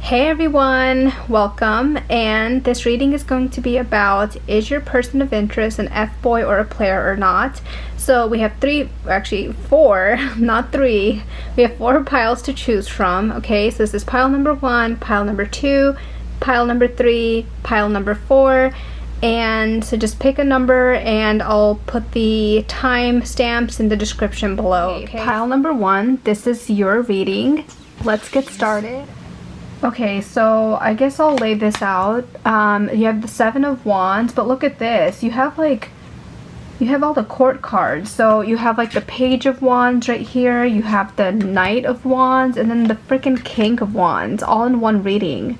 Hey everyone, welcome, and this reading is going to be about, is your person of interest an F-boy or a player or not? So we have four, not three. We have four piles to choose from, okay? So this is pile number 1, pile number 2, pile number 3, pile number 4, and so just pick a number and I'll put the time stamps in the description below. Okay. Pile number 1, this is your reading. Let's get started. Okay, so I guess I'll lay this out. You have the 7 of Wands, but look at this. You have all the court cards. So you have like the Page of Wands right here. You have the Knight of Wands, and then the freaking King of Wands, all in one reading.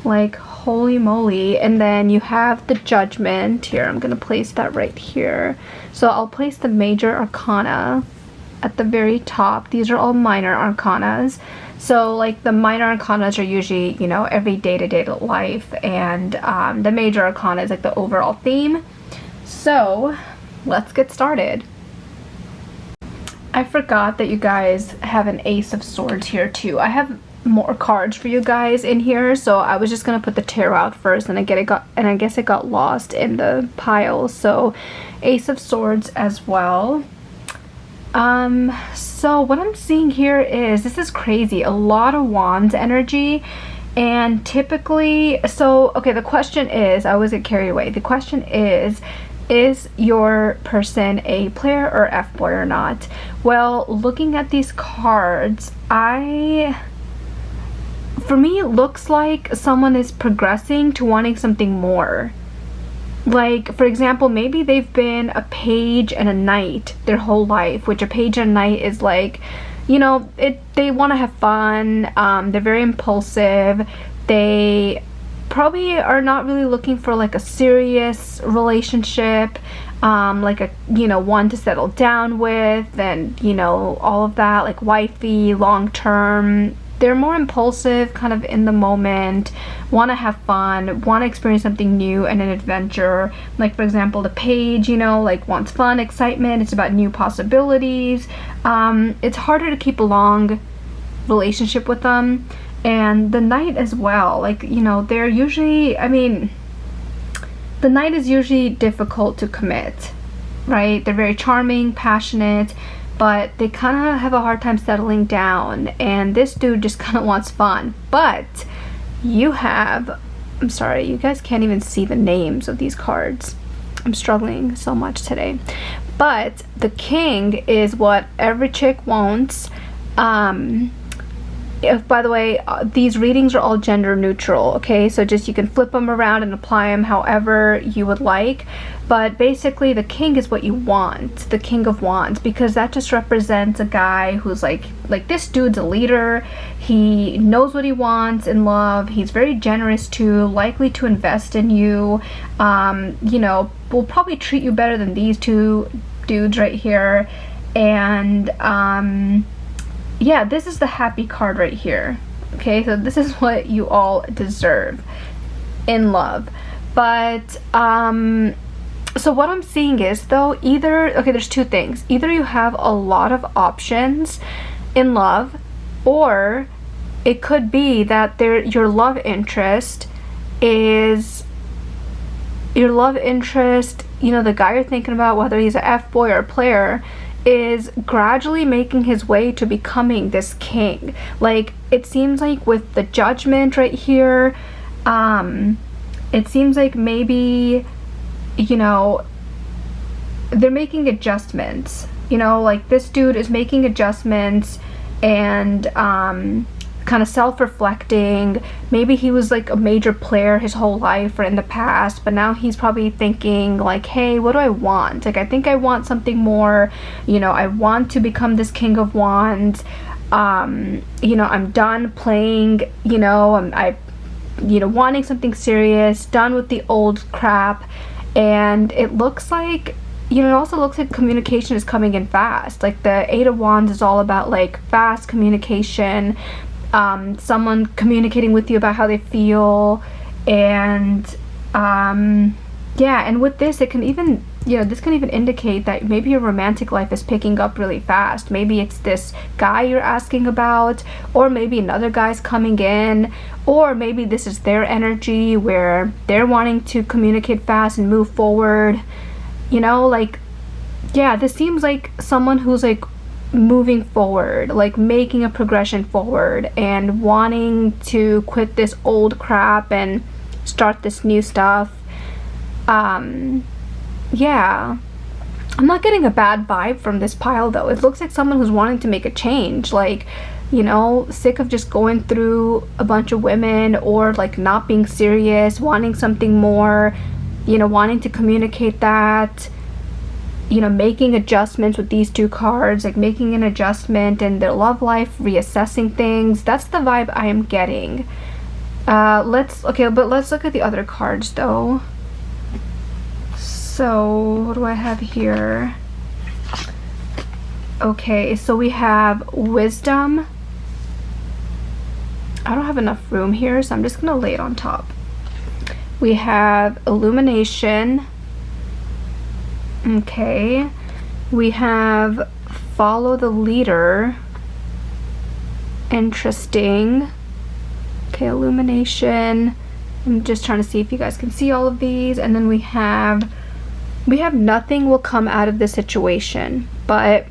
Like, holy moly. And then you have the Judgment. Here, I'm gonna place that right here. So I'll place the Major Arcana at the very top. These are all minor arcanas. So like the minor arcanas are usually, you know, every day-to-day life, and the major arcana is like the overall theme. So let's get started. I forgot that you guys have an Ace of Swords here too. I have more cards for you guys in here, so I was just gonna put the tarot out first, and I guess it got lost in the pile. So Ace of Swords as well. So what I'm seeing here is, this is crazy, a lot of Wands energy, and typically, so, okay, the question is, I always get carried away, the question is your person a player or F-boy or not? Well, looking at these cards, for me, it looks like someone is progressing to wanting something more. Like, for example, maybe they've been a page and a knight their whole life, which a page and a knight is like, you know, they want to have fun, they're very impulsive, they probably are not really looking for like a serious relationship, like a, you know, one to settle down with, and, you know, all of that, like wifey, long term. They're more impulsive, kind of in the moment, want to have fun, want to experience something new and an adventure. Like, for example, the Page, you know, like wants fun, excitement, it's about new possibilities. It's harder to keep a long relationship with them. And the Knight as well, like, you know, they're usually, I mean, the Knight is usually difficult to commit, right? They're very charming, passionate, but they kind of have a hard time settling down, and this dude just kind of wants fun. But you have, I'm sorry, you guys can't even see the names of these cards. I'm struggling so much today. But the King is what every chick wants. By the way, these readings are all gender neutral, okay? So just, you can flip them around and apply them however you would like. But basically, the King is what you want, the King of Wands, because that just represents a guy who's like this dude's a leader. He knows what he wants in love. He's very generous too, likely to invest in you. You know, will probably treat you better than these two dudes right here. And yeah, this is the happy card right here. Okay, so this is what you all deserve in love. But so what I'm seeing is, though, either, okay, there's two things. Either you have a lot of options in love, or it could be that your love interest, you know, the guy you're thinking about, whether he's an F-boy or a player, is gradually making his way to becoming this king. Like, it seems like with the Judgment right here, it seems like maybe, you know, they're making adjustments. You know, like this dude is making adjustments and kind of self-reflecting. Maybe he was like a major player his whole life or in the past, but now he's probably thinking like, hey, what do I want? Like, I think I want something more. You know, I want to become this King of Wands. You know, I'm done playing, you know, you know, wanting something serious, done with the old crap. And it looks like, you know, it also looks like communication is coming in fast. Like the Eight of Wands is all about like fast communication, someone communicating with you about how they feel, and yeah, and with this, it can even this can even indicate that maybe your romantic life is picking up really fast. Maybe it's this guy you're asking about, or maybe another guy's coming in, or maybe this is their energy where they're wanting to communicate fast and move forward. Like, yeah, this seems like someone who's like moving forward, like making a progression forward and wanting to quit this old crap and start this new stuff. Yeah, I'm not getting a bad vibe from this pile though. It looks like someone who's wanting to make a change, like, sick of just going through a bunch of women, or like not being serious, wanting something more, wanting to communicate that, making adjustments with these two cards, like making an adjustment in their love life, reassessing things. That's the vibe I am getting. Let's look at the other cards though. So what do I have here? Okay, so we have wisdom. I don't have enough room here, so I'm just gonna lay it on top. We have illumination. Okay, we have follow the leader. Interesting. Okay, illumination. I'm just trying to see if you guys can see all of these. And then we have nothing will come out of this situation, but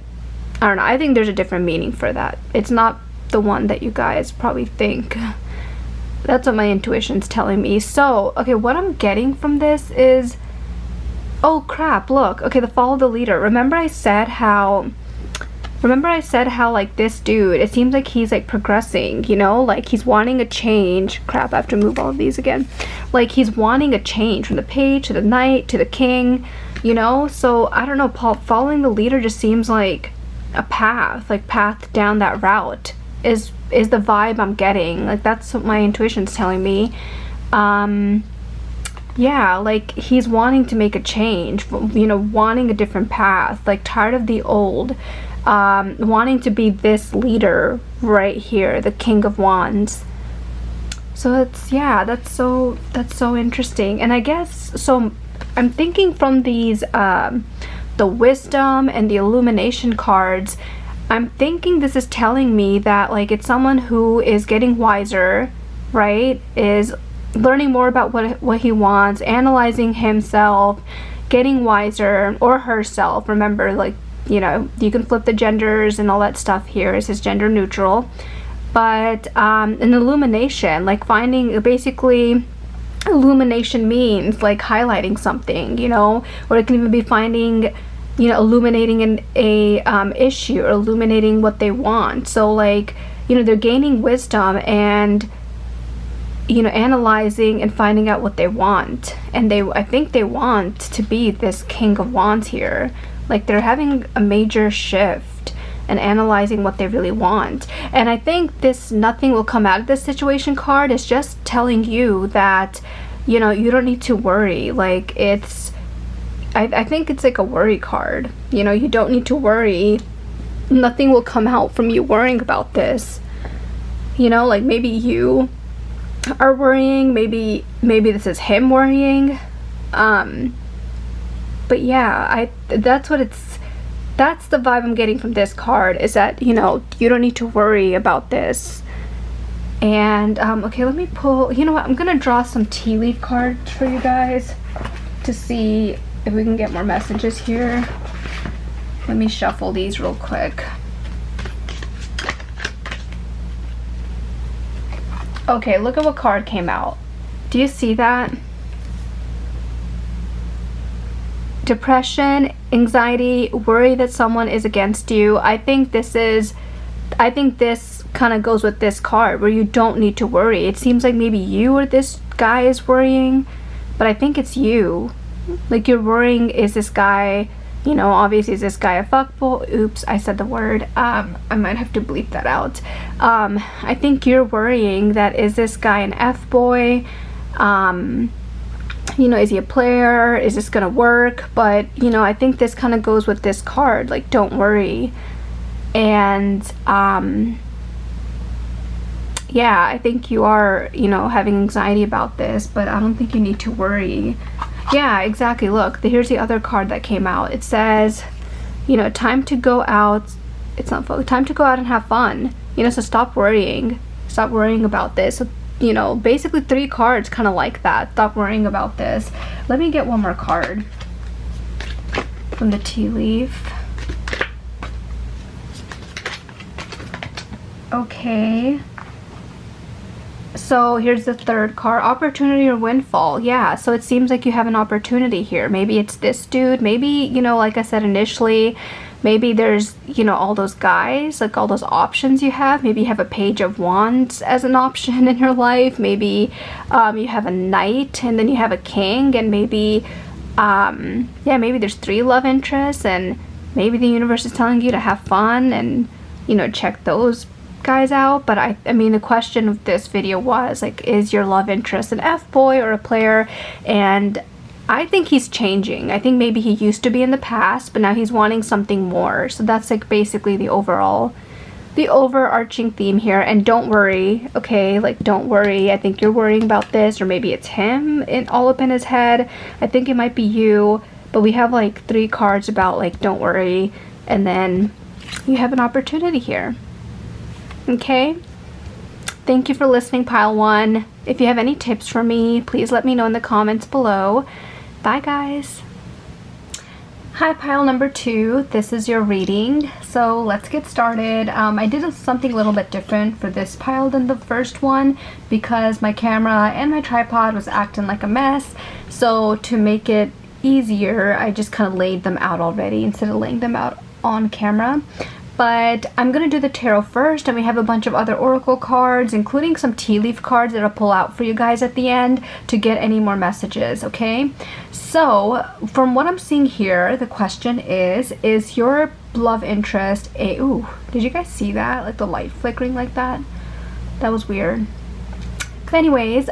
I don't know, I think there's a different meaning for that. It's not the one that you guys probably think. That's what my intuition's telling me. So, okay, what I'm getting from this is, oh crap, look, okay, the follow the leader. Remember I said how like this dude, it seems like he's like progressing, like he's wanting a change. Crap, I have to move all of these again. Like he's wanting a change from the page to the knight to the king, so I don't know, following the leader just seems like a path down that route is the vibe I'm getting. Like that's what my intuition's telling me. Yeah, like he's wanting to make a change, wanting a different path, like tired of the old, wanting to be this leader right here, the King of Wands. So that's so interesting. And I guess, so I'm thinking from these, the wisdom and the illumination cards, I'm thinking this is telling me that like it's someone who is getting wiser, right? Is learning more about what he wants, analyzing himself, getting wiser, or herself. Remember, like, you can flip the genders and all that stuff here. It says gender neutral. But an illumination, like finding, basically illumination means like highlighting something, or it can even be finding, illuminating a issue, or illuminating what they want. So like, they're gaining wisdom and analyzing and finding out what they want. And I think they want to be this King of Wands here. Like they're having a major shift and analyzing what they really want. And I think this nothing will come out of this situation card is just telling you that, you don't need to worry. Like I think it's like a worry card. You don't need to worry. Nothing will come out from you worrying about this. Like maybe you are worrying, maybe this is him worrying, but yeah, that's the vibe I'm getting from this card, is that you don't need to worry about this. And okay, let me pull, what, I'm gonna draw some tea leaf cards for you guys to see if we can get more messages here. Let me shuffle these real quick. Okay, look at what card came out. Do you see that? Depression, anxiety, worry that someone is against you. I think this kind of goes with this card, where you don't need to worry. It seems like maybe you or this guy is worrying, but I think it's you. Like you're worrying, is this guy, obviously is this guy a fuckboy? Oops, I said the word. I might have to bleep that out. I think you're worrying that, is this guy an F-boy? Is he a player? Is this gonna work? But, I think this kind of goes with this card, like, don't worry. And, yeah, I think you are, having anxiety about this, but I don't think you need to worry. Yeah, exactly. Look, here's the other card that came out. It says, you know, time to go out. It's not fun. Time to go out and have fun. You know, so stop worrying. Stop worrying about this. So, you know, basically 3 cards kind of like that. Stop worrying about this. Let me get one more card from the tea leaf. Okay. So here's the 3rd card, opportunity or windfall. Yeah, so it seems like you have an opportunity here. Maybe it's this dude. Maybe, you know, like I said initially, maybe there's, you know, all those guys, like all those options you have. Maybe you have a Page of Wands as an option in your life. Maybe you have a Knight and then you have a King, and maybe, yeah, maybe there's 3 love interests, and maybe the universe is telling you to have fun and, you know, check those guys out. But I mean, the question of this video was like, is your love interest an F-boy or a player? And I think he's changing. I think maybe he used to be in the past, but now he's wanting something more. So that's like basically the overarching theme here. And don't worry, okay, like don't worry. I think you're worrying about this, or maybe it's him all up in his head. I think it might be you, but we have like 3 cards about like don't worry, and then you have an opportunity here. Okay, thank you for listening, pile 1. If you have any tips for me, please let me know in the comments below. Bye guys. Hi, pile number 2. This is your reading, so let's get started. I did something a little bit different for this pile than the first one because my camera and my tripod was acting like a mess. So to make it easier, I just kind of laid them out already instead of laying them out on camera. But I'm going to do the tarot first, and we have a bunch of other oracle cards, including some tea leaf cards that I'll pull out for you guys at the end to get any more messages, okay? So, from what I'm seeing here, the question is your love interest a... Ooh, did you guys see that? Like the light flickering like that? That was weird. Anyways,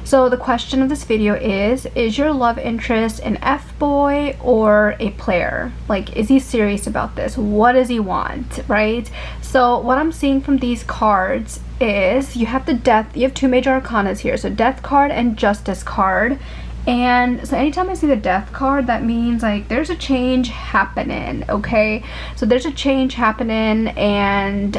so the question of this video is your love interest an F-boy or a player? Like, is he serious about this? What does he want, right? So what I'm seeing from these cards is you have the Death, you have 2 major arcanas here, so Death card and Justice card. And so anytime I see the Death card, that means like there's a change happening, okay? So there's a change happening, and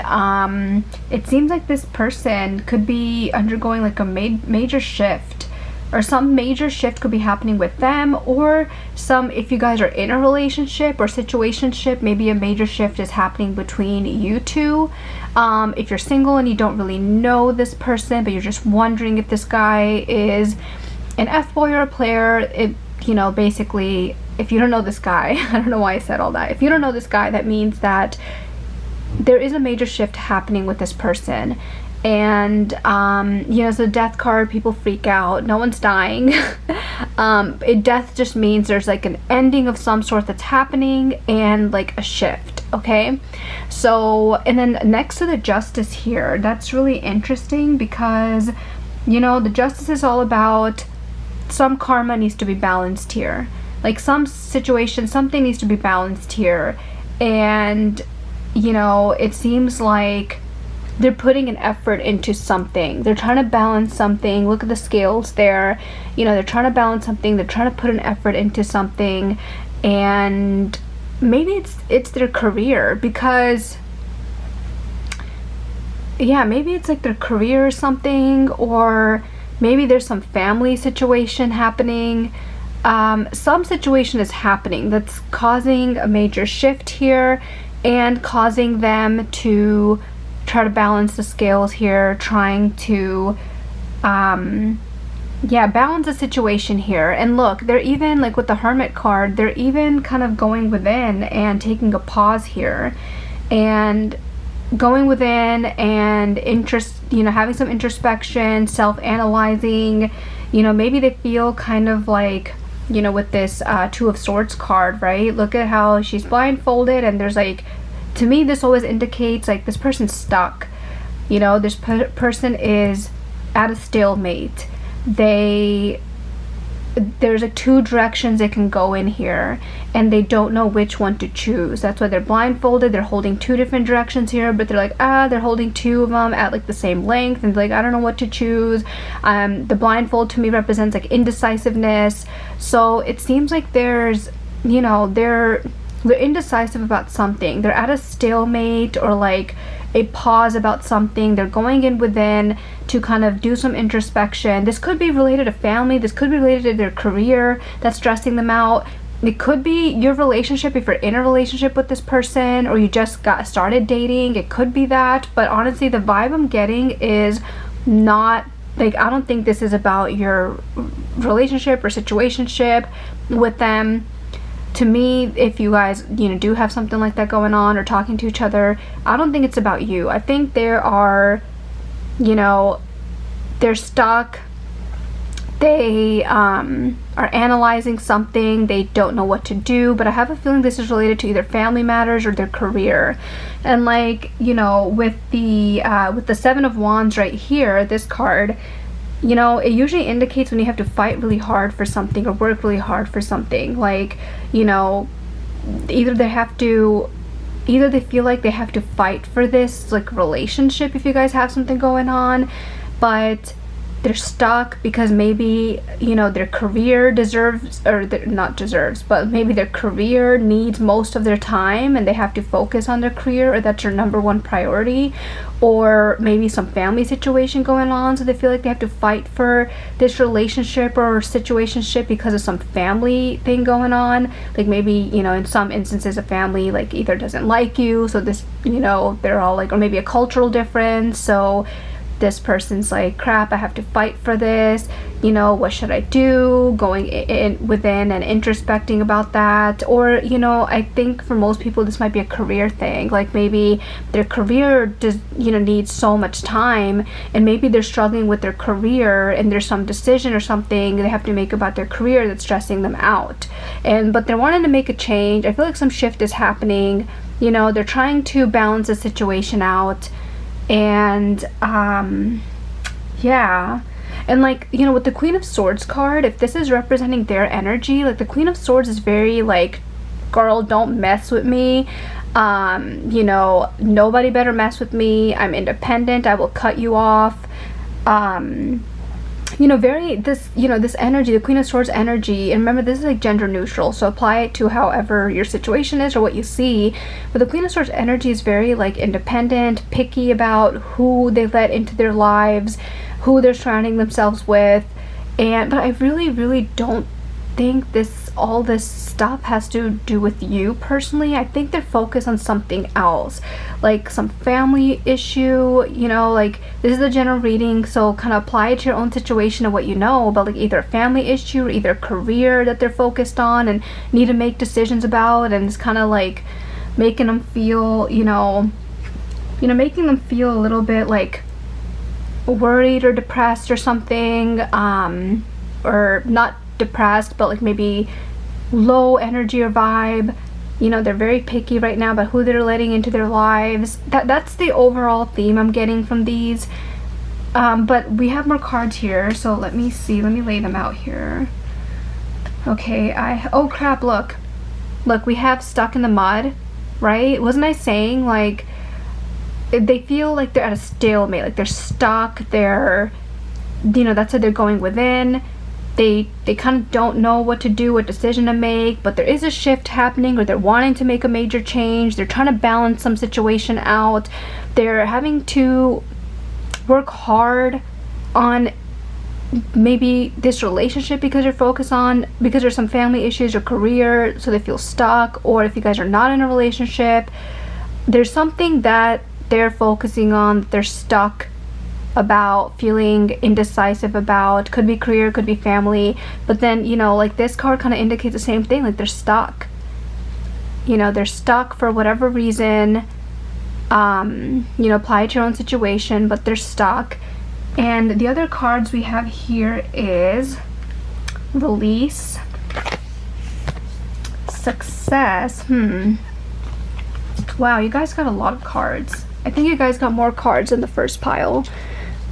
it seems like this person could be undergoing like a major shift, or some major shift could be happening with them, or if you guys are in a relationship or situationship, maybe a major shift is happening between you two. If you're single and you don't really know this person, but you're just wondering if this guy is an F-boy or a player, it, you know, basically, if you don't know this guy, I don't know why I said all that. If you don't know this guy, that means that there is a major shift happening with this person. And, you know, so Death card, people freak out. No one's dying. Death just means there's like an ending of some sort that's happening and like a shift, okay? So, and then next to the Justice here, that's really interesting because, you know, the Justice is all about some karma needs to be balanced here. Like some situation, something needs to be balanced here. And, you know, it seems like they're putting an effort into something. They're trying to balance something. Look at the scales there. You know, they're trying to balance something. They're trying to put an effort into something. And maybe it's their career, because yeah, maybe it's like their career or something, or maybe there's some family situation happening. Some situation is happening that's causing a major shift here and causing them to try to balance the scales here, trying to yeah, balance the situation here. And look, they're even like with the Hermit card, they're even kind of going within and taking a pause here and going within and you know, having some introspection, self-analyzing. You know, maybe they feel kind of like, you know, with this 2 of Swords card, right? Look at how she's blindfolded, and there's like, to me this always indicates like this person's stuck. You know, this person is at a stalemate. They there's like two directions they can go in here, and they don't know which one to choose. That's why they're blindfolded. They're holding two different directions here, but they're like, they're holding two of them at like the same length, and like, I don't know what to choose. The blindfold to me represents like indecisiveness. So it seems like there's, you know, they're indecisive about something. They're at a stalemate, or like a pause about something. They're going in within to kind of do some introspection. This could be related to family. This could be related to their career that's stressing them out. It could be your relationship, if you're in a relationship with this person, or you just got started dating. It could be that. But honestly, the vibe I'm getting is not like, I don't think this is about your relationship or situationship with them. To me, if you guys, you know, do have something like that going on, or talking to each other, I don't think it's about you. I think there are, you know, they're stuck. They are analyzing something. They don't know what to do. But I have a feeling this is related to either family matters or their career. And like, you know, with the Seven of Wands right here, this card, you know, it usually indicates when you have to fight really hard for something, or work really hard for something. Like, you know, either they feel like they have to fight for this like relationship, if you guys have something going on, but they're stuck because maybe, you know, their career deserves, or not deserves, but maybe their career needs most of their time, and they have to focus on their career, or that's their number one priority. Or maybe some family situation going on, so they feel like they have to fight for this relationship or situationship because of some family thing going on. Like maybe, you know, in some instances a family like either doesn't like you, so this, you know, they're all like, or maybe a cultural difference, so this person's like, crap, I have to fight for this, you know, what should I do? Going in within and introspecting about that. Or, you know, I think for most people this might be a career thing. Like maybe their career does, you know, needs so much time, and maybe they're struggling with their career, and there's some decision or something they have to make about their career that's stressing them out. But they're wanting to make a change. I feel like some shift is happening. You know, they're trying to balance the situation out. And yeah, and like, you know, with the Queen of Swords card, if this is representing their energy, like the Queen of Swords is very like, girl, don't mess with me, you know, nobody better mess with me, I'm independent, I will cut you off. You know, very this, you know, this energy, the Queen of Swords energy, and remember this is like gender neutral, so apply it to however your situation is or what you see. But the Queen of Swords energy is very like independent, picky about who they let into their lives, who they're surrounding themselves with. But I really don't think all this stuff has to do with you personally. I think they're focused on something else, like some family issue, you know, like this is a general reading, so kind of apply it to your own situation and what you know, but like either a family issue or either a career that they're focused on and need to make decisions about, and it's kind of like making them feel, you know, making them feel a little bit like worried or depressed or something, or not depressed, but like maybe low energy or vibe. You know, they're very picky right now about who they're letting into their lives. That's the overall theme I'm getting from these. But we have more cards here, so let me see, let me lay them out here. Okay, oh crap, look, we have stuck in the mud, right? Wasn't I saying like they feel like they're at a stalemate, like they're stuck, they're, you know, that's how they're going within. They kind of don't know what to do, what decision to make, but there is a shift happening, or they're wanting to make a major change. They're trying to balance some situation out. They're having to work hard on maybe this relationship because there's some family issues or career, so they feel stuck. Or if you guys are not in a relationship, there's something that they're focusing on, they're stuck about, feeling indecisive about. Could be career, could be family, but then, you know, like this card kind of indicates the same thing, like they're stuck, you know, they're stuck for whatever reason. You know, apply it to your own situation, but they're stuck. And the other cards we have here is release, success. Wow, you guys got a lot of cards. I think you guys got more cards in the first pile.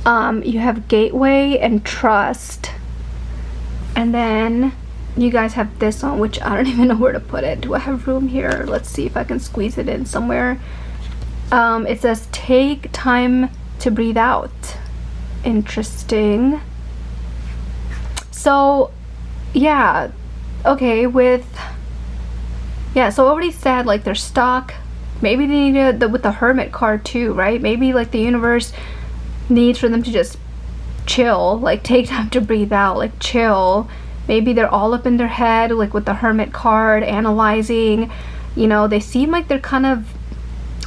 You have gateway and trust, And then you guys have this one, which I don't even know where to put it. Do I have room here? Let's see if I can squeeze it in somewhere. It says take time to breathe out. Interesting. So yeah, okay, so I already said like they're stuck. Maybe they need with the Hermit card too, right? Maybe like the universe needs for them to just chill, like take time to breathe out, like chill. Maybe they're all up in their head, like with the Hermit card, analyzing. You know, they seem like they're kind of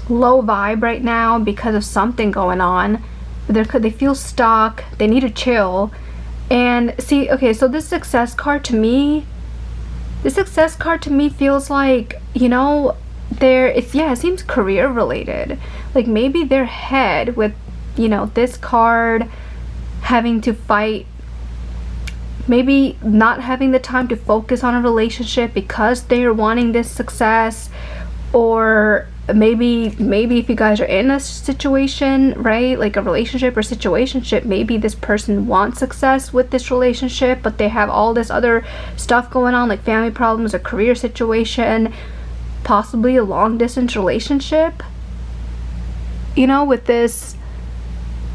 low vibe right now because of something going on. They feel stuck. They need to chill. And see, okay, so this success card to me feels like, you know, it seems career related. Like maybe their head with, you know, this card having to fight, maybe not having the time to focus on a relationship because they're wanting this success. Or maybe if you guys are in a situation, right, like a relationship or situationship, maybe this person wants success with this relationship, but they have all this other stuff going on, like family problems, a career situation, possibly a long distance relationship. You know, with this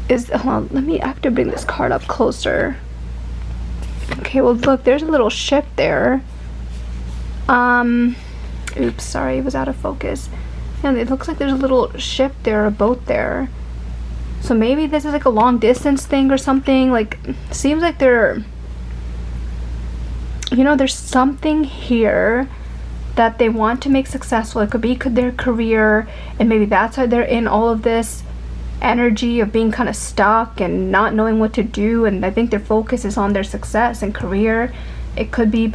hold on, I have to bring this card up closer. Okay, well look, there's a little ship there. Oops, sorry, it was out of focus. And it looks like there's a little ship there, a boat there. So maybe this is like a long distance thing or something. Like, seems like they're, you know, there's something here that they want to make successful. It could be their career, and maybe that's why they're in all of this energy of being kind of stuck and not knowing what to do. And I think their focus is on their success and career. It could be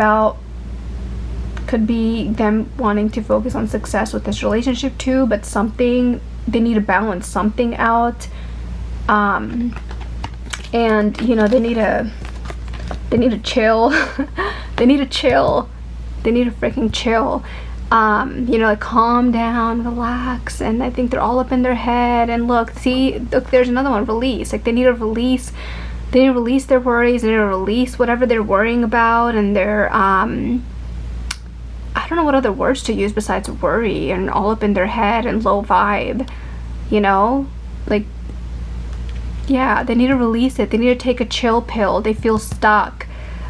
them wanting to focus on success with this relationship too, but they need to balance something out. And you know, they need to chill. They need to freaking chill. You know, like calm down, relax. And I think they're all up in their head. And look, there's another one, release. Like they need to release their worries. They need to release whatever they're worrying about, and their I don't know what other words to use besides worry and all up in their head and low vibe, you know? Like, yeah, they need to release it. They need to take a chill pill. They feel stuck.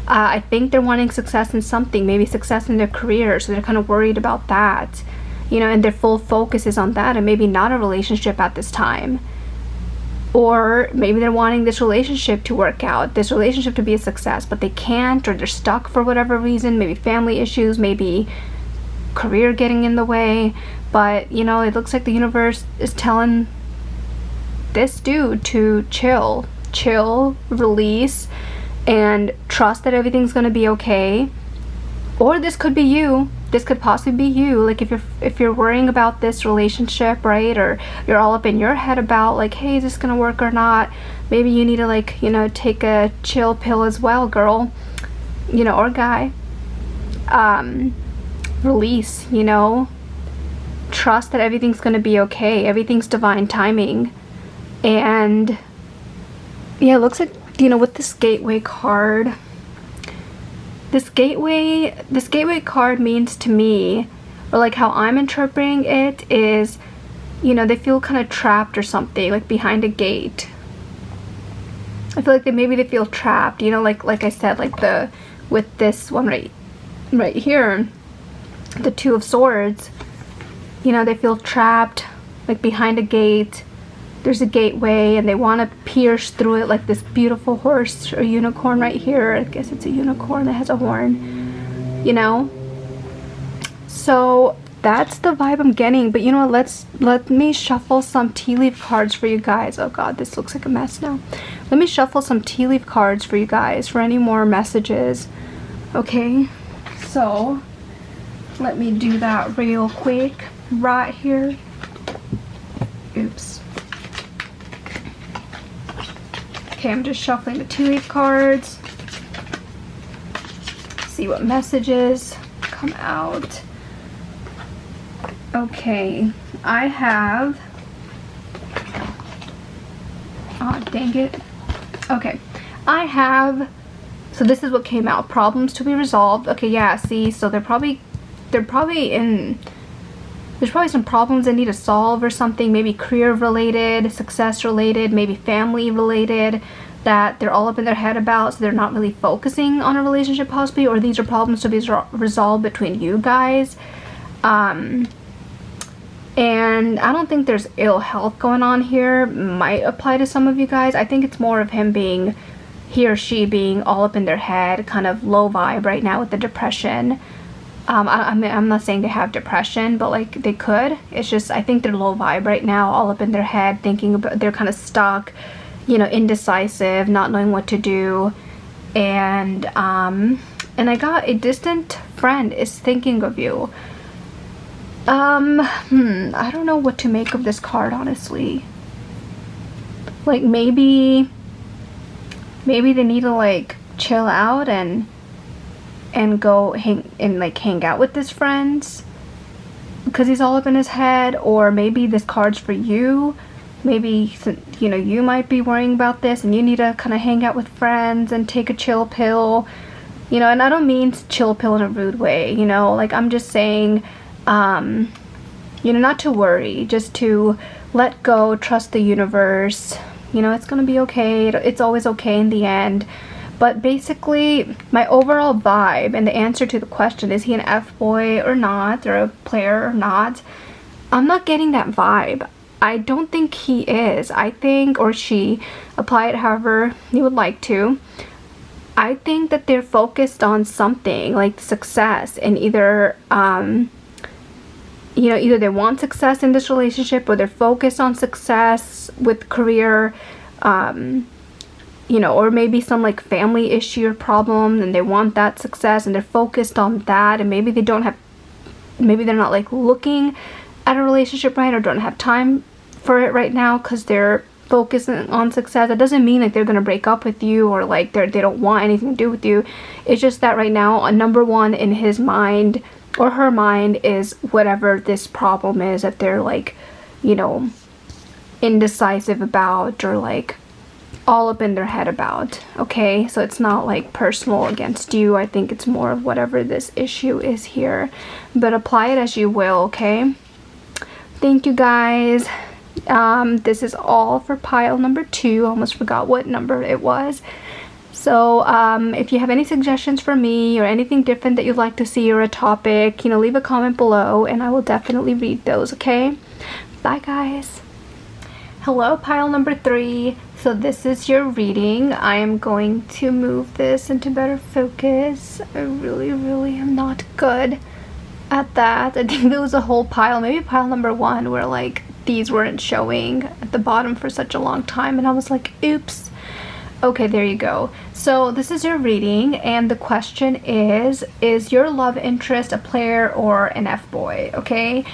I think they're wanting success in something, maybe success in their career, so they're kind of worried about that, you know, and their full focus is on that, and maybe not a relationship at this time. Or maybe they're wanting this relationship to work out, this relationship to be a success, but they can't, or they're stuck for whatever reason, maybe family issues, maybe career getting in the way. But, you know, it looks like the universe is telling this dude to chill, release, and trust that everything's gonna be okay. Or this could be you. This could possibly be you. Like if you're worrying about this relationship, right, or you're all up in your head about like, hey, is this gonna work or not? Maybe you need to, like, you know, take a chill pill as well, girl, you know, or guy. Release, you know, trust that everything's gonna be okay. Everything's divine timing. And yeah, it looks like, you know, with this gateway card, this gateway card means to me, or like how I'm interpreting it is, you know, they feel kind of trapped or something, like behind a gate. I feel like maybe they feel trapped, you know, like I said, like with this one right here, the Two of Swords, you know, they feel trapped, like behind a gate. There's a gateway and they want to pierce through it, like this beautiful horse or unicorn right here. I guess it's a unicorn that has a horn, you know. So that's the vibe I'm getting. But you know what, let me shuffle some tea leaf cards for you guys. Oh god, this looks like a mess now. Let me shuffle some tea leaf cards for you guys for any more messages. Okay, so let me do that real quick right here. Oops. Okay, I'm just shuffling the tea leaf cards. See what messages come out. Okay, I have... oh, dang it. Okay, I have So this is what came out. Problems to be resolved. Okay, yeah, see, so there's probably some problems they need to solve or something, maybe career related, success related, maybe family related, that they're all up in their head about, so they're not really focusing on a relationship possibly, or these are problems to be resolved between you guys. And I don't think there's ill health going on here. Might apply to some of you guys. I think it's more of he or she being all up in their head, kind of low vibe right now with the depression. I'm not saying they have depression, but like they could. It's just, I think they're low vibe right now, all up in their head, thinking about, they're kind of stuck, you know, indecisive, not knowing what to do. And I got a distant friend is thinking of you. I don't know what to make of this card, honestly. Like maybe they need to like chill out and go hang out with his friends because he's all up in his head. Or maybe this card's for you. Maybe, you know, you might be worrying about this and you need to kind of hang out with friends and take a chill pill, you know. And I don't mean chill pill in a rude way, you know, like I'm just saying, you know, not to worry, just to let go, trust the universe, you know, it's gonna be okay. It's always okay in the end. But basically, my overall vibe and the answer to the question, is he an F-boy or not, or a player or not, I'm not getting that vibe. I don't think he is. I think, or she, apply it however you would like to. I think that they're focused on something like success, and either you know, either they want success in this relationship, or they're focused on success with career, you know, or maybe some like family issue or problem, and they want that success and they're focused on that. And maybe maybe they're not like looking at a relationship right, or don't have time for it right now because they're focusing on success. That doesn't mean like they're gonna break up with you, or like they don't want anything to do with you. It's just that right now, number one in his mind or her mind is whatever this problem is that they're like, you know, indecisive about, or like all up in their head about. Okay, so it's not like personal against you. I think it's more of whatever this issue is here, but apply it as you will. Okay, thank you guys. This is all for pile number 2. Almost forgot what number it was. So if you have any suggestions for me, or anything different that you'd like to see, or a topic, you know, leave a comment below and I will definitely read those. Okay, bye guys. Hello, pile number 3. So this is your reading. I am going to move this into better focus. I really am not good at that. I think there was a whole pile, maybe pile number 1, where like these weren't showing at the bottom for such a long time, and I was like, oops. Okay, there you go. So this is your reading, and the question is your love interest a player or an F-boy? Okay,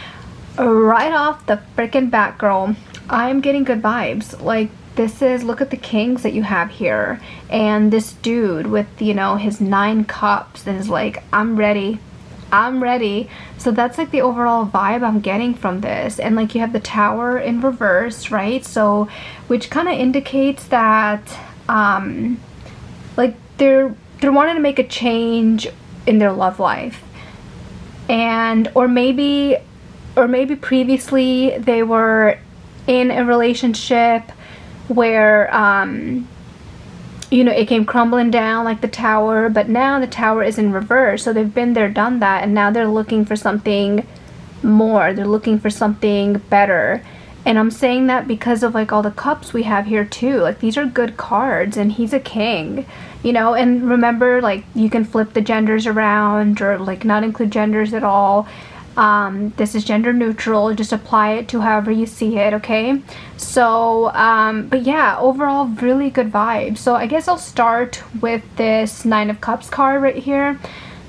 right off the freaking bat, girl, I'm getting good vibes. Like, this is, look at the kings that you have here, and this dude with, you know, his 9 cups is like, I'm ready. So that's like the overall vibe I'm getting from this. And like you have the Tower in reverse, right? So which kind of indicates that like they're wanting to make a change in their love life, and or maybe previously they were in a relationship where you know, it came crumbling down like the Tower, but now the Tower is in reverse. So they've been there, done that, and now they're looking for something more. They're looking for something better. And I'm saying that because of like all the cups we have here too. Like, these are good cards, and he's a king, you know. And remember, like, you can flip the genders around, or like not include genders at all. This is gender neutral. Just apply it to however you see it. Okay, so but yeah, overall really good vibes. So I guess I'll start with this 9 of Cups card right here.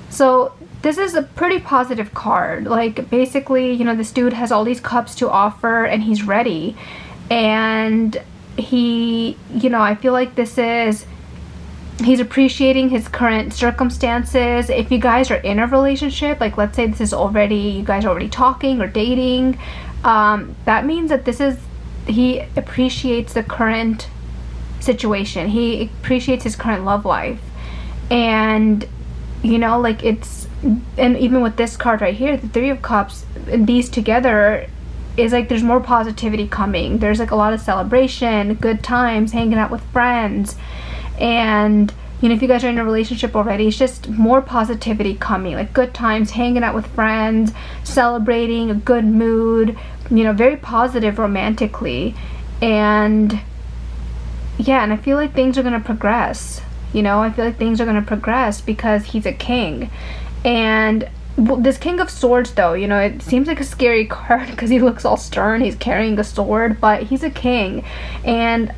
So this is a pretty positive card. Like, basically, you know, this dude has all these cups to offer and he's ready, and he, you know, I feel like this is, he's appreciating his current circumstances. If you guys are in a relationship, like let's say this is already, you guys are already talking or dating, that means that this is, he appreciates the current situation. He appreciates his current love life. And you know, like it's, and even with this card right here, the Three of Cups, and these together is like there's more positivity coming. There's like a lot of celebration, good times, hanging out with friends. And you know, if you guys are in a relationship already, it's just more positivity coming, like good times, hanging out with friends, celebrating, a good mood, you know, very positive romantically. And yeah, and I feel like things are going to progress. You know, I feel like things are going to progress because he's a king. And this King of Swords, though, you know, it seems like a scary card because he looks all stern. He's carrying a sword, but he's a king. And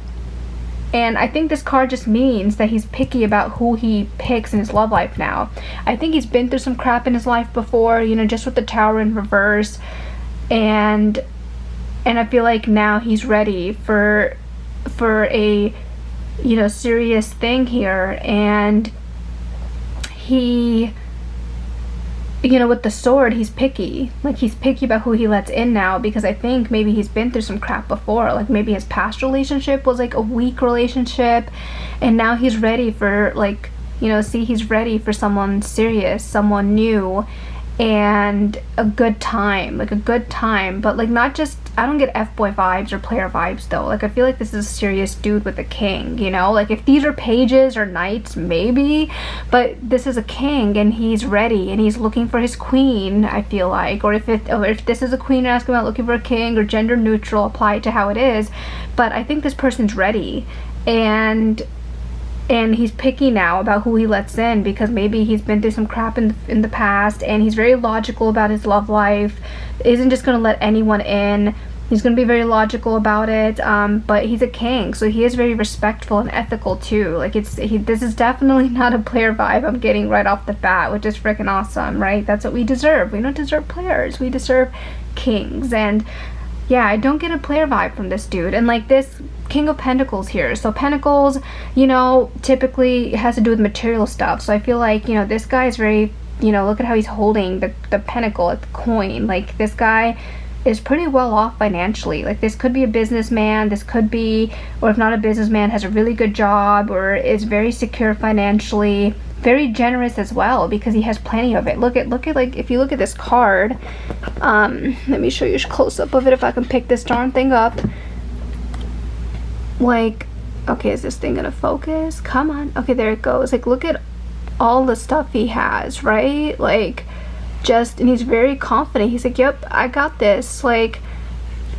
I think this card just means that he's picky about who he picks in his love life now. I think he's been through some crap in his life before, you know, just with the Tower in reverse. And I feel like now he's ready for a, you know, serious thing here. And he, you know, with the sword, he's picky. Like, he's picky about who he lets in now, because I think maybe he's been through some crap before. Like, maybe his past relationship was like a weak relationship, and now he's ready for, like, you know, he's ready for someone serious, someone new, and a good time. Like, a good time, but like not just, I don't get F-boy vibes or player vibes though. Like, I feel like this is a serious dude with a king, you know? Like, if these are pages or knights, maybe, but this is a king and he's ready and he's looking for his queen, I feel like. Or if this is a queen asking about looking for a king, or gender neutral, apply it to how it is. But I think this person's ready, and he's picky now about who he lets in, because maybe he's been through some crap in the past, and he's very logical about his love life. Isn't just going to let anyone in. He's going to be very logical about it, but he's a king, so he is very respectful and ethical too. Like, this is definitely not a player vibe I'm getting right off the bat, which is freaking awesome, right? That's what we deserve. We don't deserve players, we deserve kings. And yeah, I don't get a player vibe from this dude. And like this King of Pentacles here, so Pentacles, you know, typically has to do with material stuff. So I feel like, you know, this guy is very, you know, look at how he's holding the pentacle, like the coin. Like, this guy is pretty well off financially. Like, this could be a businessman, this could be, or if not a businessman, has a really good job, or is very secure financially, very generous as well, because he has plenty of it. Look at like, if you look at this card, let me show you a close-up of it if I can pick this darn thing up. Like, okay, is this thing gonna focus? Come on. Okay, there it goes. Like, look at all the stuff he has, right? Like, just, and he's very confident. He's like, yep, I got this. Like,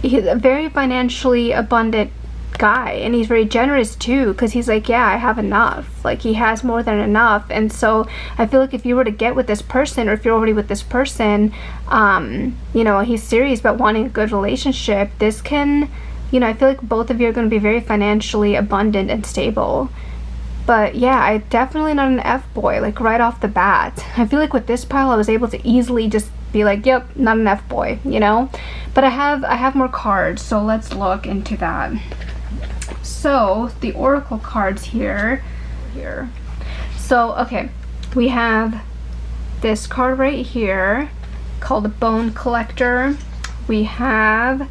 he's a very financially abundant guy, and he's very generous too, because he's like, yeah, I have enough. Like, he has more than enough. And so I feel like if you were to get with this person, or if you're already with this person, you know, he's serious about wanting a good relationship, this can, you know, I feel like both of you are going to be very financially abundant and stable. But yeah, I definitely not an F-boy, like right off the bat. I feel like with this pile, I was able to easily just be like, yep, not an F-boy, you know? But I have more cards, so let's look into that. So the oracle cards here. So, okay, we have this card right here called the Bone Collector. We have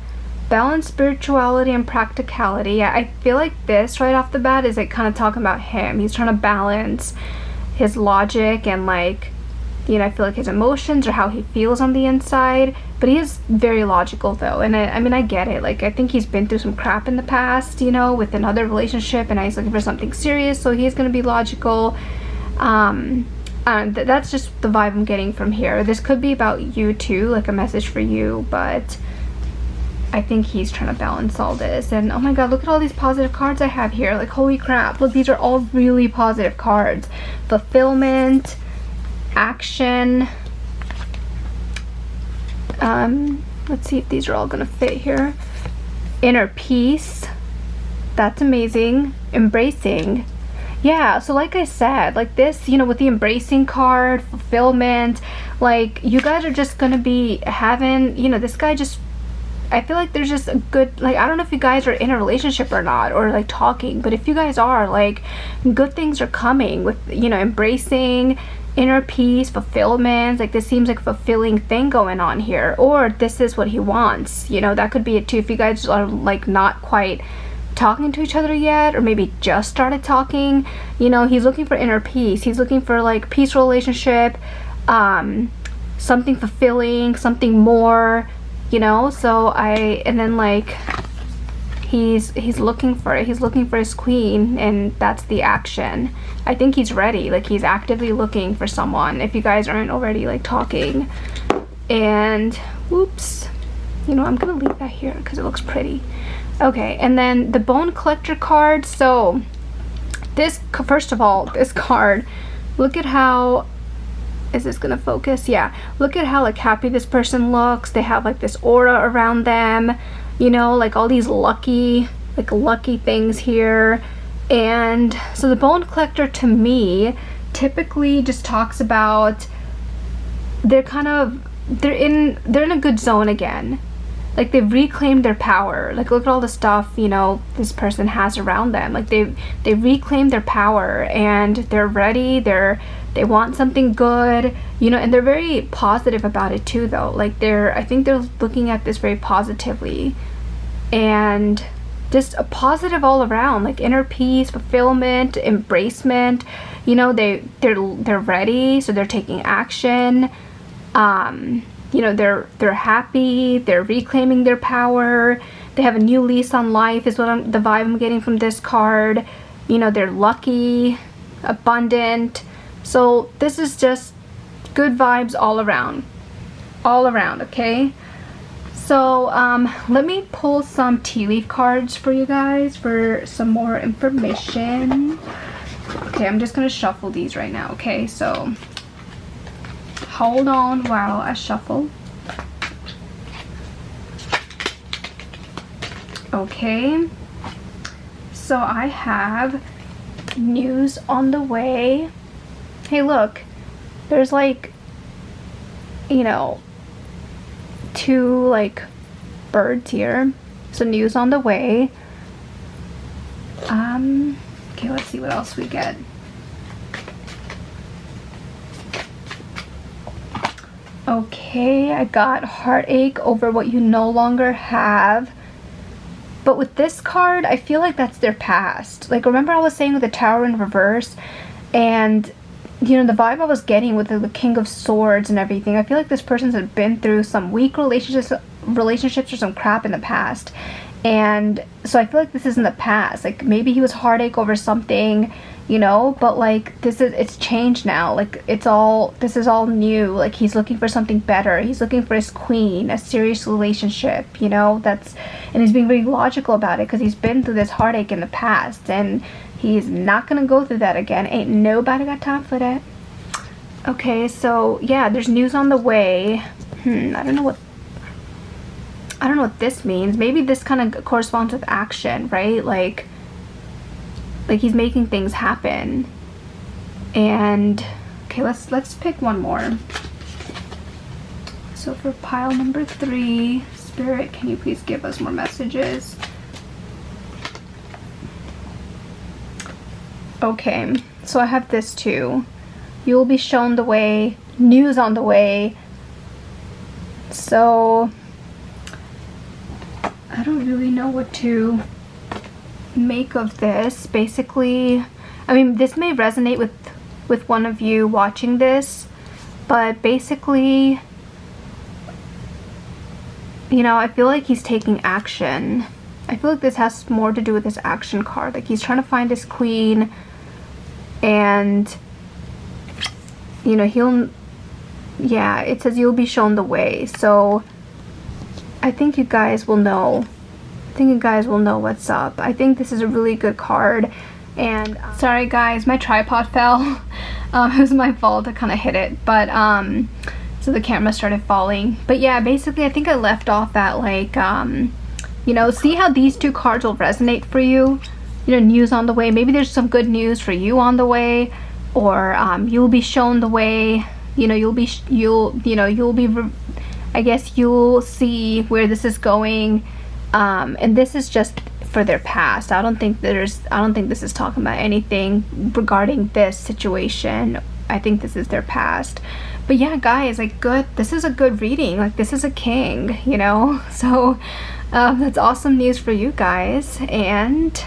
balance, spirituality, and practicality. I feel like this right off the bat is like kind of talking about him. He's trying to balance his logic and, like, you know, I feel like his emotions or how he feels on the inside. But he is very logical though, and I mean, I get it. Like, I think he's been through some crap in the past, you know, with another relationship, and he's looking for something serious, so he's going to be logical. That's just the vibe I'm getting from here. This could be about you too, like a message for you, but I think he's trying to balance all this. And oh my god, look at all these positive cards I have here. Like, holy crap, look, these are all really positive cards. Fulfillment, action, let's see if these are all gonna fit here. Inner peace, that's amazing. Embracing, yeah, so like I said, like this, you know, with the embracing card, fulfillment, like, you guys are just gonna be having, you know, this guy just, I feel like there's just a good, like, I don't know if you guys are in a relationship or not, or like talking, but if you guys are, like, good things are coming with, you know, embracing, inner peace, fulfillment. Like, this seems like a fulfilling thing going on here, or this is what he wants, you know, that could be it too. If you guys are like not quite talking to each other yet, or maybe just started talking. You know, he's looking for inner peace. He's looking for like peaceful relationship, something fulfilling, something more, you know. So and then like he's looking for it. He's looking for his queen, and that's the action. I think he's ready. Like, he's actively looking for someone, if you guys aren't already like talking. And whoops, you know, I'm gonna leave that here because it looks pretty. Okay, and then the Bone Collector card. So this, first of all, this card, look at how, is this gonna focus? Yeah, look at how like happy this person looks. They have like this aura around them, you know, like all these lucky things here. And so the Bone Collector, to me, typically just talks about they're in a good zone again. Like, they've reclaimed their power. Like, look at all the stuff, you know, this person has around them. Like, they've reclaimed their power, and they're ready. They want something good, you know, and they're very positive about it too, though. Like, I think they're looking at this very positively, and just a positive all around, like inner peace, fulfillment, embracement. You know, they're ready, so they're taking action. You know, they're happy, they're reclaiming their power, they have a new lease on life is what the vibe I'm getting from this card. You know, they're lucky, abundant. So this is just good vibes all around, okay? So let me pull some tea leaf cards for you guys for some more information. Okay, I'm just gonna shuffle these right now, okay? So hold on while I shuffle. Okay, so I have news on the way. Hey, look, there's like, you know, 2 like birds here. So news on the way. Okay, let's see what else we get. Okay, I got heartache over what you no longer have. But with this card, I feel like that's their past. Like, remember I was saying with the Tower in reverse, and you know, the vibe I was getting with the King of Swords and everything, I feel like this person's had been through some weak relationships or some crap in the past. And so I feel like this is in the past. Like, maybe he was heartache over something, you know, but like it's changed now. Like, this is all new. Like, he's looking for something better. He's looking for his queen, a serious relationship, you know, and he's being very logical about it because he's been through this heartache in the past, and he's not gonna go through that again. Ain't nobody got time for that. Okay, so yeah, there's news on the way. I don't know what this means. Maybe this kind of corresponds with action, right? Like he's making things happen. And okay, let's pick one more. So for pile number 3, Spirit, can you please give us more messages? Okay, so I have this too. You will be shown the way, news on the way. So I don't really know what to make of this. Basically, I mean, this may resonate with one of you watching this, but basically, you know, I feel like he's taking action. I feel like this has more to do with this action card. Like, he's trying to find his queen, and you know, yeah, it says you'll be shown the way. So I think you guys will know. I think you guys will know what's up. I think this is a really good card. And sorry guys, my tripod fell. It was my fault. I kind of hit it, but so the camera started falling. But yeah, basically I think I left off at like you know, see how these 2 cards will resonate for you. You know, news on the way. Maybe there's some good news for you on the way, or you'll be shown the way. You know, I guess you'll see where this is going. And this is just for their past. I don't think this is talking about anything regarding this situation. I think this is their past. But yeah, guys, like, this is a good reading. Like, this is a king, you know. So That's awesome news for you guys, and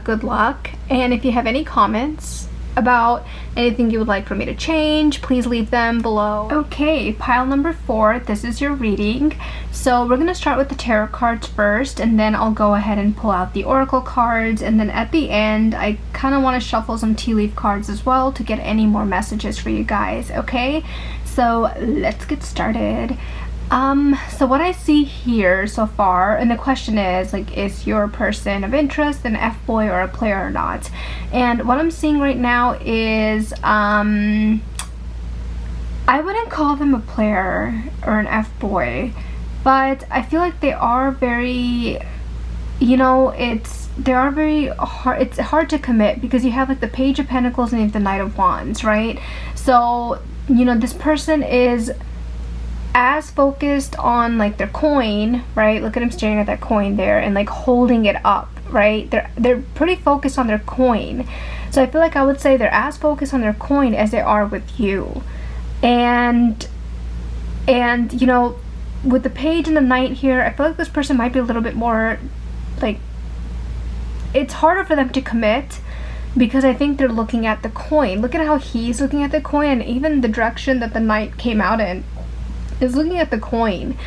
good luck. And if you have any comments about anything you would like for me to change, please leave them below. Okay, pile number 4, this is your reading. So we're going to start with the tarot cards first, and then I'll go ahead and pull out the oracle cards, and then at the end I kind of want to shuffle some tea leaf cards as well to get any more messages for you guys. Okay, so let's get started. So what I see here so far, and the question is, like, is your person of interest an F-boy or a player or not? And what I'm seeing right now is, I wouldn't call them a player or an F-boy, but I feel like they are very, you know, it's hard to commit, because you have like the Page of Pentacles and you have the Knight of Wands, right? So, you know, this person is as focused on like their coin, right? Look at him staring at that coin there and like holding it up, right? They're pretty focused on their coin. So I feel like I would say they're as focused on their coin as they are with you. And you know, with the Page and the Knight here, I feel like this person might be a little bit more like, it's harder for them to commit, because I think they're looking at the coin. Look at how he's looking at the coin, and even the direction that the Knight came out in is looking at the coin.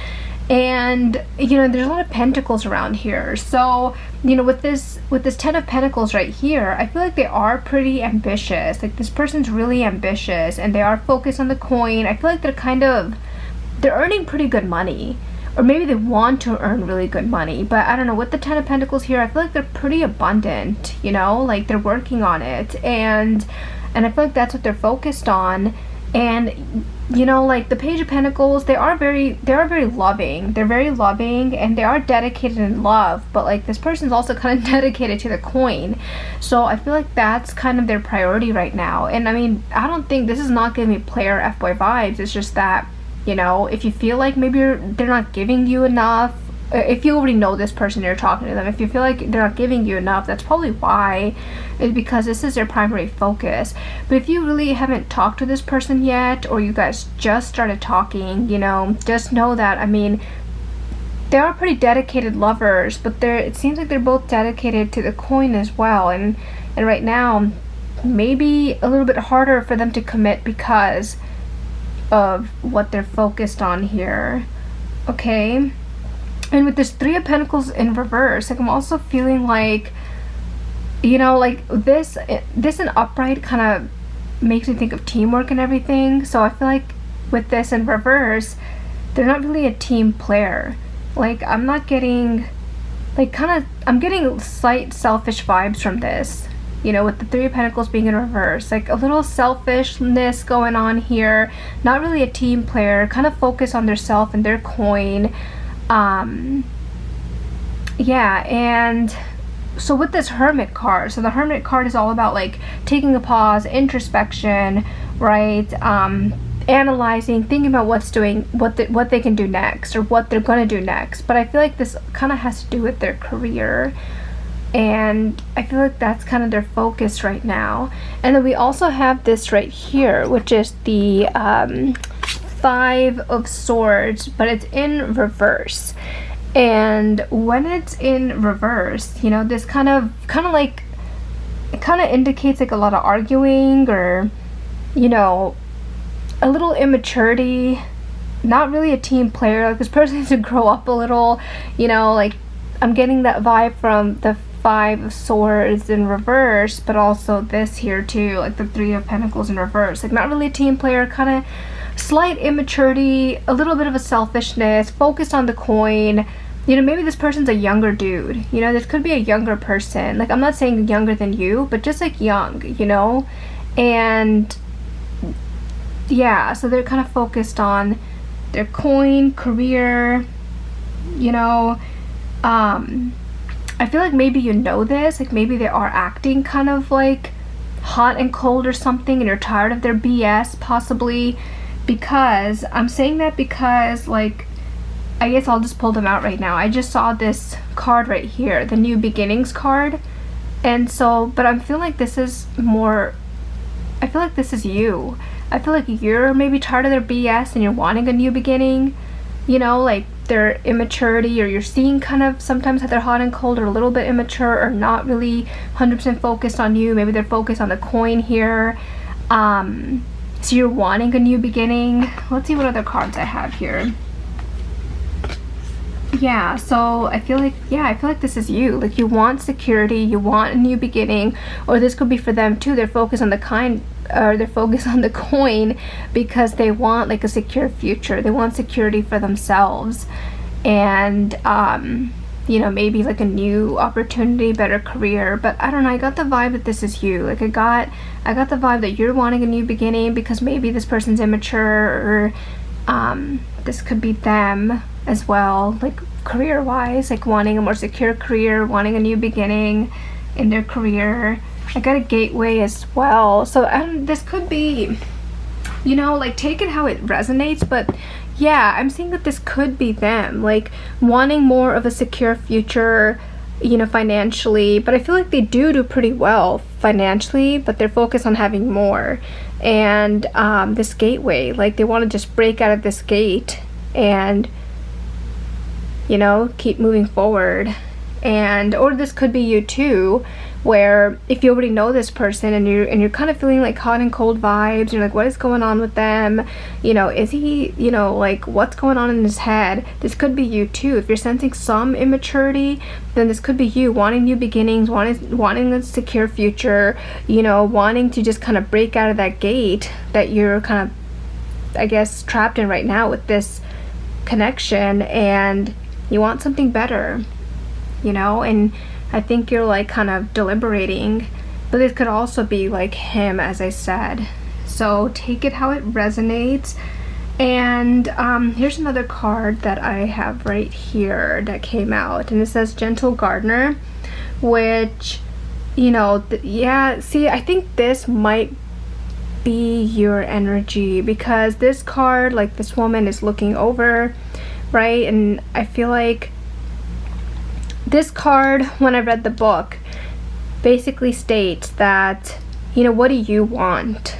And you know, there's a lot of pentacles around here, so you know, with this 10 of Pentacles right here, I feel like they are pretty ambitious. Like, this person's really ambitious and they are focused on the coin. I feel like they're earning pretty good money, or maybe they want to earn really good money, but I don't know. With the 10 of Pentacles here, I feel like they're pretty abundant, you know, like they're working on it, and I feel like that's what they're focused on. And you know, like the Page of Pentacles, they are very loving. They're very loving and they are dedicated in love, but like this person's also kind of dedicated to the coin. So I feel like that's kind of their priority right now. And I mean, I don't think this is not giving me player F-boy vibes. It's just that, you know, if you feel like maybe they're not giving you enough, if you already know this person, you're talking to them, if you feel like they're not giving you enough, that's probably why. It's because this is their primary focus. But if you really haven't talked to this person yet, or you guys just started talking, you know, just know that, I mean, they are pretty dedicated lovers, but it seems like they're both dedicated to the coin as well. And right now, maybe a little bit harder for them to commit because of what they're focused on here. Okay. And with this 3 of Pentacles in reverse, like I'm also feeling like, you know, like this in upright kind of makes me think of teamwork and everything. So I feel like with this in reverse, they're not really a team player. Like, I'm not getting, like, I'm getting slight selfish vibes from this. You know, with the 3 of Pentacles being in reverse, like a little selfishness going on here. Not really a team player, kind of focused on their self and their coin. Yeah, and so with this Hermit card, so the Hermit card is all about like taking a pause, introspection, right? Analyzing, thinking about what they can do next, or what they're gonna do next. But I feel like this kind of has to do with their career, and I feel like that's kind of their focus right now. And then we also have this right here, which is the 5 of Swords, but it's in reverse. And when it's in reverse, you know, this kind of like, it kind of indicates like a lot of arguing, or, you know, a little immaturity. Not really a team player. Like, this person needs to grow up a little, you know. Like, I'm getting that vibe from the 5 of Swords in reverse, but also this here too, like the 3 of Pentacles in reverse. Like, not really a team player, kind of slight immaturity, a little bit of a selfishness, focused on the coin. You know, maybe this person's a younger dude. You know, this could be a younger person. Like, I'm not saying younger than you, but just like young, you know? And yeah, so they're kind of focused on their coin, career, you know. I feel like maybe you know this, like maybe they are acting kind of like hot and cold or something, and you're tired of their BS possibly. Because I'm saying that because, like, I guess I'll just pull them out right now. I just saw this card right here, the New Beginnings card. And so, but I'm feeling like this is more, I feel like this is you. I feel like you're maybe tired of their BS and you're wanting a new beginning. You know, like their immaturity, or you're seeing kind of sometimes that they're hot and cold, or a little bit immature, or not really 100% focused on you. Maybe they're focused on the coin here. So you're wanting a new beginning. Let's see what other cards I have here. Yeah, so I feel like this is you. Like, you want security, you want a new beginning, or this could be for them too. They're focused on the they're focused on the coin because they want like a secure future. They want security for themselves, and you know, maybe like a new opportunity, better career. But I don't know, I got the vibe that this is you. Like, I got the vibe that you're wanting a new beginning because maybe this person's immature, or this could be them as well, like career-wise, like wanting a more secure career, wanting a new beginning in their career. I got a gateway as well. So this could be, you know, like, take it how it resonates, but yeah, I'm seeing that this could be them, like wanting more of a secure future, you know, financially. But I feel like they do pretty well financially, but they're focused on having more. And this gateway, like, they want to just break out of this gate and, you know, keep moving forward. And or this could be you too, where if you already know this person and you're kind of feeling like hot and cold vibes, you're like, what is going on with them? You know, is he, you know, like, what's going on in his head? This could be you too. If you're sensing some immaturity, then this could be you wanting new beginnings, wanting a secure future, you know, wanting to just kind of break out of that gate that you're kind of, I guess, trapped in right now with this connection, and you want something better, you know. And I think you're like kind of deliberating, but this could also be like him, as I said. So take it how it resonates. And here's another card that I have right here that came out, and it says Gentle Gardener, which, you know, yeah, see, I think this might be your energy, because this card, like, this woman is looking over, right? And I feel like this card, when I read the book, basically states that, you know, what do you want,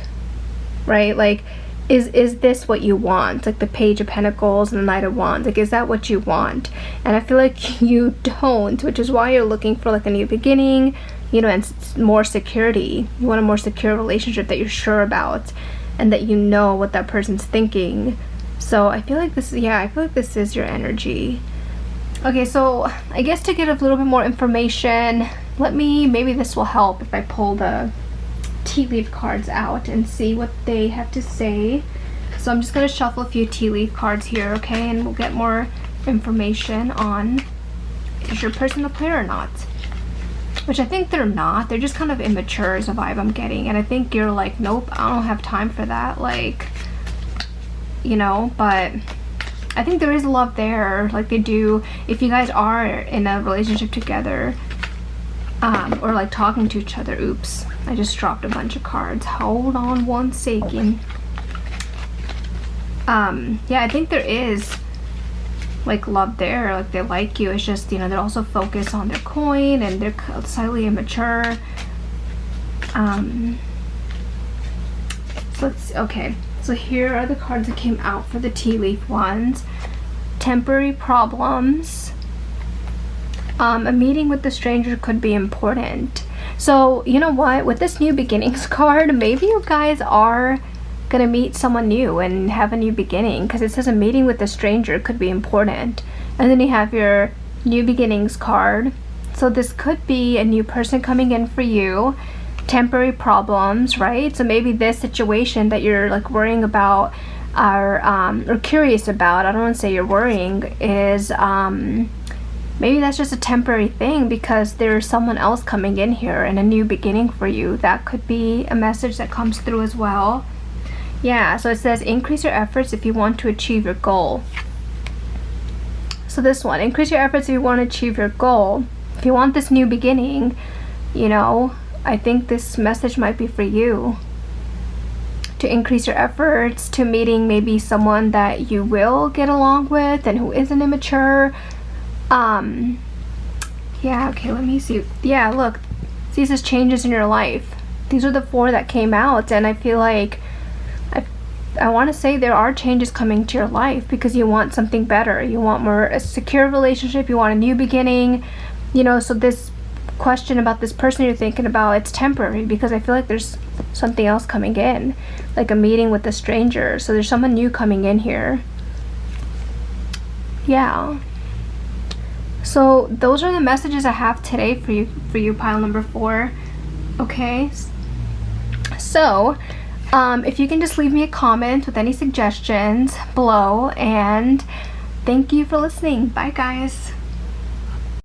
right? Like, is this what you want? Like the Page of Pentacles and the Knight of Wands, like, is that what you want? And I feel like you don't, which is why you're looking for like a new beginning, you know, and more security. You want a more secure relationship that you're sure about, and that you know what that person's thinking. So I feel like this, yeah, I feel like this is your energy. Okay, so I guess to get a little bit more information, maybe this will help if I pull the tea leaf cards out and see what they have to say. So I'm just going to shuffle a few tea leaf cards here, okay, and we'll get more information on, is your person a player or not? Which I think they're not. They're just kind of immature is the vibe I'm getting. And I think you're like, nope, I don't have time for that. Like, you know, but I think there is love there. Like, they do, if you guys are in a relationship together, or like talking to each other. Oops, I just dropped a bunch of cards. Hold on one second. Yeah, I think there is like love there. Like, they like you. It's just, you know, they're also focused on their coin, and they're slightly immature. So let's, okay, so here are the cards that came out for the tea leaf ones. Temporary problems. A meeting with the stranger could be important. So, you know what, with this new beginnings card, maybe you guys are gonna meet someone new and have a new beginning, because it says a meeting with a stranger could be important. And then you have your new beginnings card. So this could be a new person coming in for you. Temporary problems, right? So maybe this situation that you're like worrying about, or curious about, I don't want to say you're worrying, is maybe that's just a temporary thing, because there's someone else coming in here and a new beginning for you. That could be a message that comes through as well. Yeah, so it says increase your efforts if you want to achieve your goal. So this one, increase your efforts if you want to achieve your goal. If you want this new beginning, you know, I think this message might be for you. To increase your efforts, to meeting maybe someone that you will get along with and who isn't immature. Yeah, okay, let me see. Yeah, look, these is changes in your life. These are the four that came out, and I feel like I want to say there are changes coming to your life because you want something better. You want more a secure relationship. You want a new beginning. You know, so this question about this person you're thinking about, it's temporary, because I feel like there's something else coming in, like a meeting with a stranger. So there's someone new coming in here. Yeah. So those are the messages I have today for you pile number 4. Okay. So if you can just leave me a comment with any suggestions below, and thank you for listening. Bye guys.